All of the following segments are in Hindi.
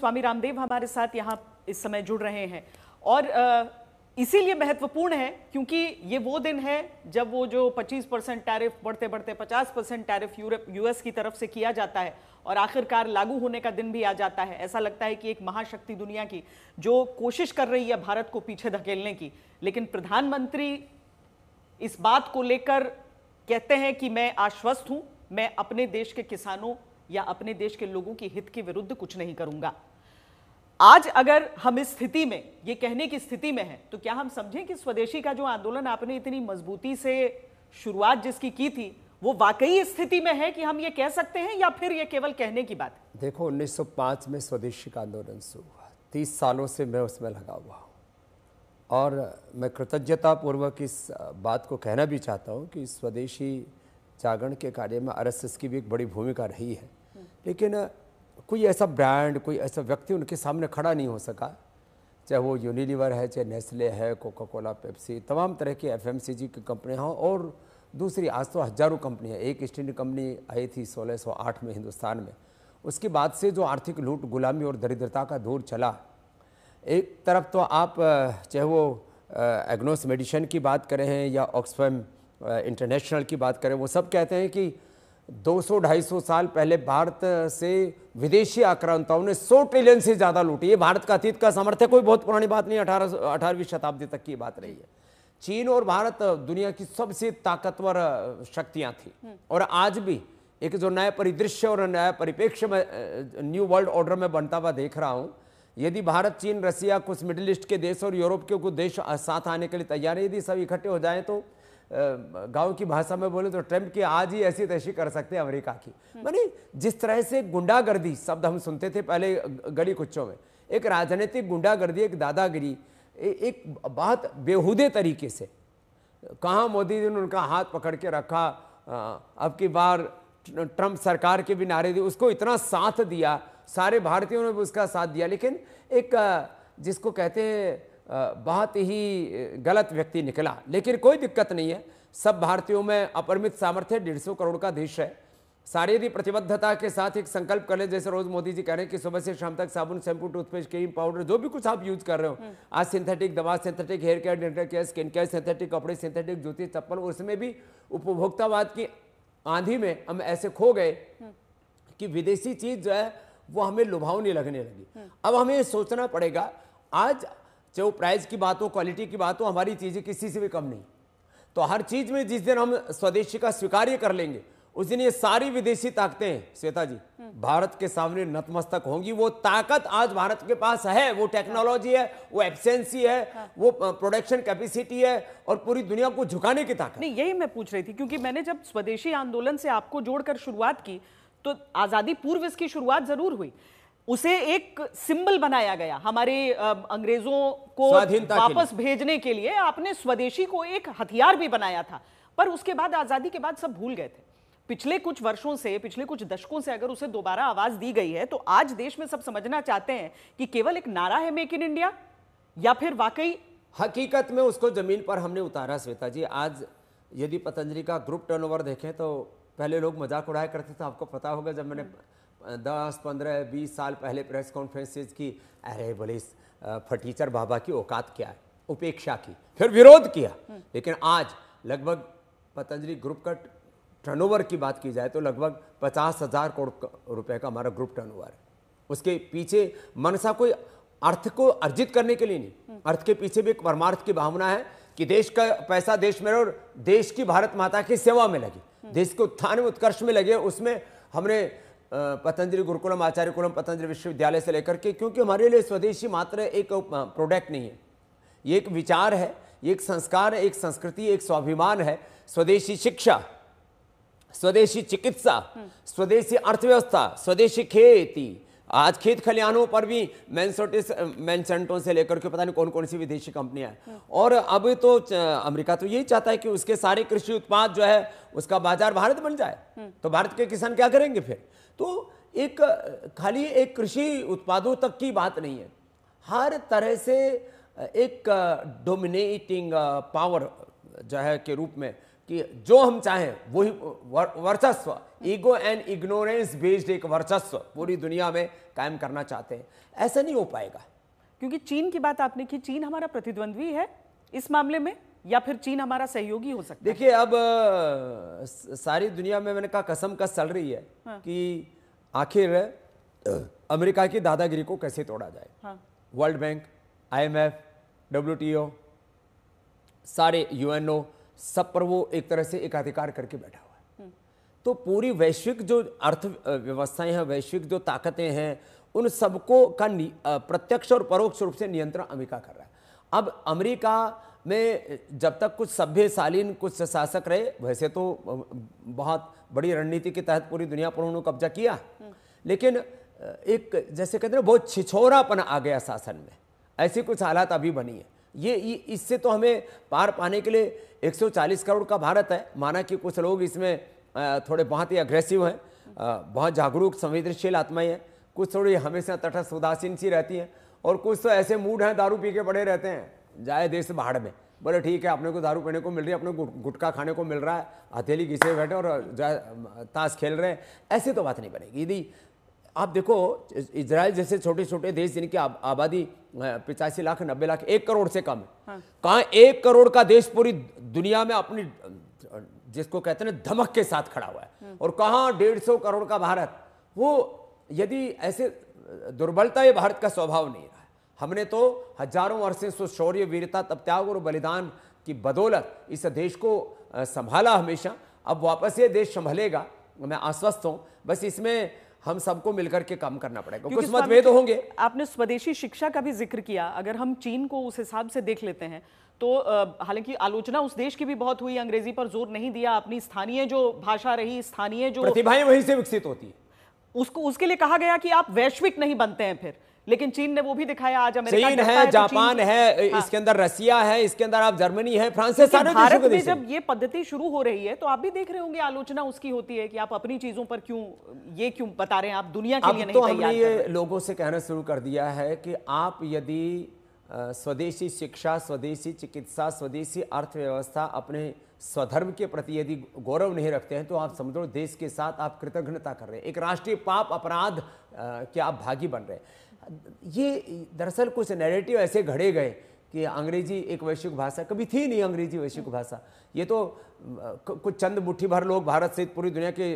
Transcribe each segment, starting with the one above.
स्वामी रामदेव हमारे साथ यहाँ इस समय जुड़ रहे हैं और इसीलिए महत्वपूर्ण है क्योंकि ये वो दिन है जब वो जो 25% टैरिफ बढ़ते बढ़ते 50% टैरिफ यूएस की तरफ से किया जाता है और आखिरकार लागू होने का दिन भी आ जाता है। ऐसा लगता है कि एक महाशक्ति दुनिया की जो कोशिश कर रही है भारत को पीछे धकेलने की, लेकिन प्रधानमंत्री इस बात को लेकर कहते हैं कि मैं आश्वस्त हूं, मैं अपने देश के किसानों या अपने देश के लोगों के हित के विरुद्ध कुछ नहीं करूंगा। आज अगर हम इस स्थिति में, ये कहने की स्थिति में हैं, तो क्या हम समझें कि स्वदेशी का जो आंदोलन आपने इतनी मजबूती से शुरुआत जिसकी की थी वो वाकई इस स्थिति में है कि हम ये कह सकते हैं या फिर ये केवल कहने की बात है? देखो 1905 में स्वदेशी का आंदोलन शुरू हुआ, 30 सालों से मैं उसमें लगा हुआ हूँ और मैं कृतज्ञतापूर्वक इस बात को कहना भी चाहता हूँ कि स्वदेशी जागरण के कार्य में आरएसएस की भी एक बड़ी भूमिका रही है, लेकिन कोई ऐसा ब्रांड, कोई ऐसा व्यक्ति उनके सामने खड़ा नहीं हो सका, चाहे वो यूनिलीवर है, चाहे नेस्ले है, कोका कोला, पेप्सी, तमाम तरह की एफएमसीजी की कंपनियाँ हों और दूसरी आज तो हज़ारों कंपनियाँ। एक ईस्ट इंडिया कंपनी आई थी 1608 में हिंदुस्तान में, उसके बाद से जो आर्थिक लूट, गुलामी और दरिद्रता का दौर चला, एक तरफ तो आप चाहे वो एग्नोस मेडिसिन की बात करें हैं या ऑक्सफैम इंटरनेशनल की बात करें, वो सब कहते हैं कि 200-250 साल पहले भारत से विदेशी आक्रांताओं ने 100 ट्रिलियन से ज़्यादा लूटी। ये भारत का अतीत का सामर्थ्य, कोई बहुत पुरानी बात नहीं, 18वीं शताब्दी तक की बात रही है। चीन और भारत दुनिया की सबसे ताकतवर शक्तियां थी और आज भी एक जो नया परिदृश्य और नया परिप्रेक्ष्य में न्यू वर्ल्ड ऑर्डर में बनता हुआ देख रहा हूँ, यदि भारत, चीन, रसिया, कुछ मिडिल ईस्ट के देश और यूरोप के कुछ देश साथ आने के लिए तैयार है, यदि सब इकट्ठे हो जाएं तो गांव की भाषा में बोले तो ट्रम्प की आज ही ऐसी तैसी कर सकते हैं अमेरिका की। माने जिस तरह से गुंडागर्दी शब्द हम सुनते थे पहले गली कुच्चों में, एक राजनीतिक गुंडागर्दी, एक दादागिरी, एक बहुत बेहुदे तरीके से, कहाँ मोदी जी ने उनका हाथ पकड़ के रखा, अब की बार ट्रम्प सरकार के भी नारे दिए, उसको इतना साथ दिया, सारे भारतीयों ने भी उसका साथ दिया, लेकिन एक जिसको कहते हैं बहुत ही गलत व्यक्ति निकला। लेकिन कोई दिक्कत नहीं है, सब भारतीयों में अपरिमित सामर्थ्य, 150 करोड़ का देश है, सारे यदि प्रतिबद्धता के साथ एक संकल्प कर ले, जैसे रोज मोदी जी कह रहे हैं कि सुबह से शाम तक साबुन, शैम्पू, टूथपेस्ट, क्रीम, पाउडर, जो भी कुछ आप यूज कर रहे हो, आज सिंथेटिक दवा, synthetic hair care, dental care, skin care, synthetic कपड़े, सिंथेटिक जूती, चप्पल, उसमें भी उपभोक्तावाद की आंधी में हम ऐसे खो गए कि विदेशी चीज जो है वो हमें लुभावनी लगने लगी। अब हमें ये सोचना पड़ेगा, आज चाहे वो प्राइस की बात हो, क्वालिटी की बात हो, हमारी चीजें किसी से भी कम नहीं, तो हर चीज में जिस दिन हम स्वदेशी का स्वीकार्य कर लेंगे, उस दिन ये सारी विदेशी ताकतें, श्वेता जी, भारत के सामने नतमस्तक होंगी। वो ताकत आज भारत के पास है, वो टेक्नोलॉजी है, वो एफिशिएंसी है, वो प्रोडक्शन कैपेसिटी है और पूरी दुनिया को झुकाने की ताकत। नहीं, यही मैं पूछ रही थी क्योंकि मैंने जब स्वदेशी आंदोलन से आपको जोड़कर शुरुआत की तो आजादी पूर्व इसकी शुरुआत जरूर हुई, उसे एक सिंबल बनाया गया हमारे अंग्रेजों को वापस भेजने के लिए, आपने स्वदेशी को एक हथियार भी बनाया था, पर उसके बाद आजादी के बाद सब भूल गए थे। पिछले कुछ वर्षों से, पिछले कुछ दशकों से अगर उसे दोबारा आवाज दी गई है तो आज देश में सब समझना चाहते हैं कि केवल एक नारा है मेक इन इंडिया या फिर वाकई हकीकत में उसको जमीन पर हमने उतारा। श्वेता जी, आज यदि पतंजलि का ग्रुप टर्नओवर देखें तो पहले लोग मजाक उड़ाया करते थे, आपको पता होगा, जब मैंने 10, 15, 20 साल पहले प्रेस कॉन्फ्रेंसेज की, अरे बोले इस फटीचर बाबा की औकात क्या है, उपेक्षा की, फिर विरोध किया। लेकिन आज लगभग पतंजलि ग्रुप का टर्नओवर की बात की जाए तो लगभग 50,000 करोड़ रुपए का हमारा ग्रुप टर्नओवर है। उसके पीछे मनसा कोई अर्थ को अर्जित करने के लिए नहीं, अर्थ के पीछे भी एक परमार्थ की भावना है कि देश का पैसा देश में और देश की भारत माता की सेवा में लगे, देश के उत्थान में उत्कर्ष में लगे। उसमें हमने पतंजलि गुरुकुलम, आचार्य कुलम, पतंजलि विश्वविद्यालय से लेकर के, क्योंकि हमारे लिए स्वदेशी मात्र एक प्रोडक्ट नहीं है, ये एक विचार है, ये एक संस्कार है, एक संस्कृति, एक स्वाभिमान है। स्वदेशी शिक्षा, स्वदेशी चिकित्सा, स्वदेशी अर्थव्यवस्था, स्वदेशी खेती, आज खेत खलिहानों पर भी मैनसेंटो से लेकर के पता नहीं कौन कौन सी विदेशी कंपनियां हैं, और अब तो अमेरिका तो यही चाहता है कि उसके सारे कृषि उत्पाद जो है उसका बाजार भारत बन जाए, तो भारत के किसान क्या करेंगे फिर? तो एक खाली एक कृषि उत्पादों तक की बात नहीं है, हर तरह से एक डोमिनेटिंग पावर जो है के रूप में कि जो हम चाहें वही वर्चस्व, ईगो एंड इग्नोरेंस बेस्ड एक वर्चस्व पूरी दुनिया में कायम करना चाहते हैं, ऐसा नहीं हो पाएगा। क्योंकि चीन की बात आपने की, चीन हमारा प्रतिद्वंद्वी है इस मामले में या फिर चीन हमारा सहयोगी हो सकता है? देखिए, अब सारी दुनिया में मैंने कहा कसम कस चल रही है कि आखिर अमेरिका की दादागिरी को कैसे तोड़ा जाए। हाँ। वर्ल्ड बैंक, IMF, WTO, सारे UNO, सब पर वो एक तरह से एकाधिकार करके बैठा हुआ है। तो पूरी वैश्विक जो अर्थव्यवस्थाएं हैं, वैश्विक जो ताकतें हैं, उन सबको का प्रत्यक्ष और परोक्ष रूप से नियंत्रण अमेरिका कर रहा है। अब अमेरिका में जब तक कुछ सभ्य शालीन कुछ शासक रहे, वैसे तो बहुत बड़ी रणनीति के तहत पूरी दुनिया पर उन्होंने कब्जा किया, लेकिन एक जैसे कहते हैं बहुत छिछोरापन आ गया शासन में, ऐसी कुछ हालात अभी बनी है। ये इससे तो हमें पार पाने के लिए 140 करोड़ का भारत है। माना कि कुछ लोग इसमें थोड़े बहुत ही अग्रेसिव हैं, बहुत जागरूक संवेदनशील आत्माएं हैं, कुछ थोड़ी हमेशा तटस्थ उदासीन सी रहती हैं, और कुछ तो ऐसे मूड हैं दारू पी के पड़े रहते हैं, जाए देश बाहर में, बोले ठीक है अपने को दारू पीने को मिल रही है, अपने गुटखा खाने को मिल रहा है, हथेली घिसे बैठे और ताश खेल रहे हैं, ऐसे तो बात नहीं बनेगी। यदि आप देखो इजराइल जैसे छोटे छोटे देश जिनकी आबादी 85 लाख 90 लाख 1 करोड़ से कम है, कहाँ 1 करोड़ का देश पूरी दुनिया में अपनी जिसको कहते हैं धमक के साथ खड़ा हुआ है, और कहाँ 150 करोड़ का भारत। वो यदि ऐसे दुर्बलता, ये भारत का स्वभाव नहीं रहा है। हमने तो हजारों वर्षों से शौर्य, वीरता, तप, त्याग और बलिदान की बदौलत इस देश को संभाला हमेशा। अब वापस ये देश संभलेगा, मैं आश्वस्त हूं। बस इसमें हम सबको मिलकर के काम करना पड़ेगा। कुछ मतभेद होंगे। आपने स्वदेशी शिक्षा का भी जिक्र किया, अगर हम चीन को उस हिसाब से देख लेते हैं तो हालांकि आलोचना उस देश की भी बहुत हुई, अंग्रेजी पर जोर नहीं दिया, अपनी स्थानीय जो भाषा रही, स्थानीय जो प्रतिभाएं वहीं से विकसित होती है, उसके लिए कहा गया कि आप वैश्विक नहीं बनते हैं फिर, लेकिन चीन ने वो भी दिखाया। आज अमेरिका चीन है, जापान है, इसके अंदर रसिया है, इसके अंदर आप जर्मनी है, फ्रांस है, सारे भारत में जब ये पद्धति शुरू हो रही है तो आप भी देख रहे होंगे आलोचना उसकी होती है कि आप अपनी चीजों पर क्यों बता रहे हैं, आप दुनिया के लिए नहीं तैयार। हमने ये लोगों से कहना शुरू कर दिया है कि आप यदि स्वदेशी शिक्षा, स्वदेशी चिकित्सा, स्वदेशी अर्थव्यवस्था, अपने स्वधर्म के प्रति यदि गौरव नहीं रखते हैं तो आप समझो देश के साथ आप कृतज्ञता कर रहे हैं, एक राष्ट्रीय पाप अपराध के आप भागी बन रहे हैं। ये दरअसल कुछ नैरेटिव ऐसे घड़े गए कि अंग्रेजी एक वैश्विक भाषा, कभी थी नहीं अंग्रेजी वैश्विक भाषा। ये तो कुछ चंद मुट्ठी भर लोग भारत सहित पूरी दुनिया के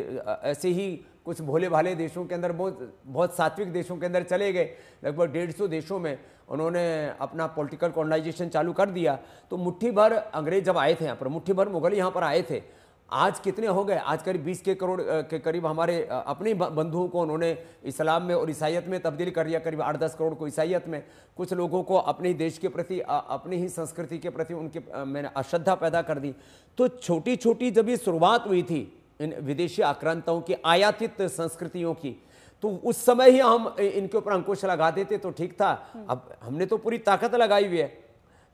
ऐसे ही कुछ भोले भाले देशों के अंदर, बहुत सात्विक देशों के अंदर चले गए। लगभग 150 देशों में उन्होंने अपना पॉलिटिकल कॉलोनाइजेशन चालू कर दिया। तो मुट्ठी भर अंग्रेज जब आए थे यहाँ पर, मुट्ठी भर मुगल यहाँ पर आए थे, आज कितने हो गए? आज करीब 20 करोड़ के करीब हमारे अपने बंधुओं को उन्होंने इस्लाम में और ईसाइयत में तब्दील कर दिया, करीब 8-10 करोड़ को ईसाइयत में, कुछ लोगों को अपने देश के प्रति, अपनी ही संस्कृति के प्रति उनके मैंने अश्रद्धा पैदा कर दी। तो छोटी छोटी जब ये शुरुआत हुई थी इन विदेशी आक्रांताओं की, आयातित संस्कृतियों की, तो उस समय ही हम इनके ऊपर अंकुश लगा देते तो ठीक था। अब हमने तो पूरी ताकत लगाई हुई है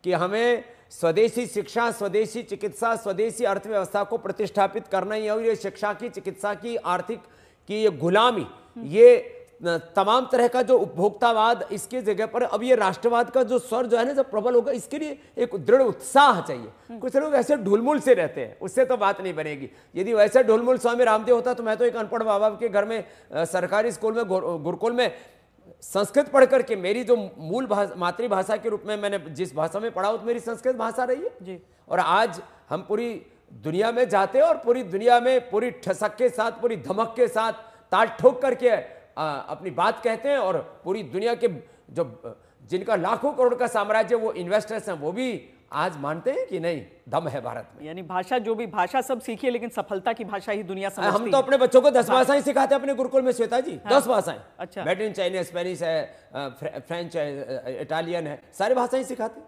कि हमें स्वदेशी शिक्षा, स्वदेशी चिकित्सा, स्वदेशी अर्थव्यवस्था को प्रतिष्ठापित करना ही है। और ये शिक्षा की, चिकित्सा की, आर्थिक की ये गुलामी, ये तमाम तरह का जो उपभोक्तावाद, इसके जगह पर अब ये राष्ट्रवाद का जो स्वर जो है ना जब प्रबल होगा, इसके लिए एक दृढ़ उत्साह चाहिए। कुछ लोग ऐसे ढुलमुल से रहते हैं, उससे तो बात नहीं बनेगी। यदि वैसे ढुलमुल स्वामी रामदेव होता तो मैं तो एक अनपढ़ बाबा के घर में, सरकारी स्कूल में, गुरुकुल में संस्कृत पढ़ करके, मेरी जो मूल मातृभाषा के रूप में मैंने जिस भाषा में पढ़ा तो मेरी संस्कृत भाषा रही है जी। और आज हम पूरी दुनिया में जाते हैं और पूरी दुनिया में पूरी ठसक के साथ, पूरी धमक के साथ ताल ठोक करके अपनी बात कहते हैं। और पूरी दुनिया के जो जिनका लाखों करोड़ का साम्राज्य, वो इन्वेस्टर्स हैं, वो भी आज मानते हैं कि नहीं, दम है भारत में। यानी भाषा, जो भी भाषा सब सीखिए, लेकिन सफलता की भाषा ही दुनिया समझती है। हम तो अपने बच्चों को 10 भाषाएं सिखाते हैं अपने गुरुकुल में, श्वेता जी। 10 भाषाएं। अच्छा। मैंडरिन, चाइनीज, स्पेनिश है, फ्रेंच है, इटालियन है, सारी भाषाएं सिखाते हैं।